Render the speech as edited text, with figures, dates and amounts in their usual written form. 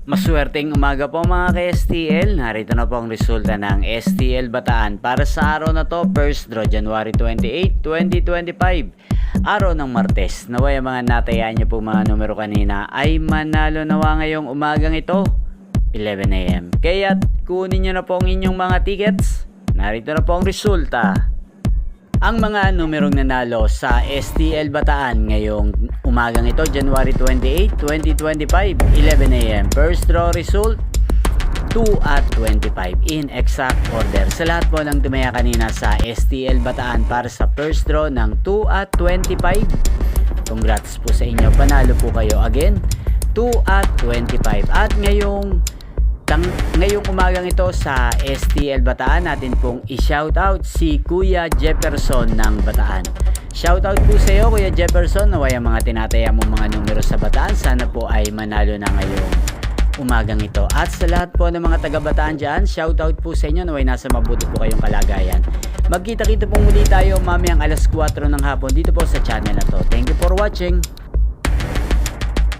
Maswerteng umaga po mga ka-STL. Narito na po ang resulta ng STL Bataan para sa araw na to, first draw January 28, 2025. Araw ng Martes. Naway ang mga natayaan niyo po mga numero kanina ay manalo nawa ngayong umagang ito, 11 AM. Kaya kunin niyo na po ang inyong mga tickets. Narito na po ang resulta. Ang mga numerong nanalo sa STL Bataan ngayong umagang ito, January 28, 2025, 11 AM. First draw result, 2 at 25 in exact order. Sa lahat po ng tumaya kanina sa STL Bataan para sa first draw ng 2 at 25. Congrats po sa inyo. Panalo po kayo again, 2 at 25. At ngayong umagang ito sa STL Bataan, natin pong i-shoutout si Kuya Jefferson ng Bataan. Shoutout po sa iyo Kuya Jefferson, naway ang mga tinataya mong mga numero sa Bataan sana po ay manalo na ngayong umagang ito. At sa lahat po ng mga taga Bataan dyan, shoutout po sa inyo, naway nasa mabuti po kayong kalagayan. Magkita-kita po muli tayo mamayang alas 4 ng hapon dito po sa channel na to. Thank you for watching.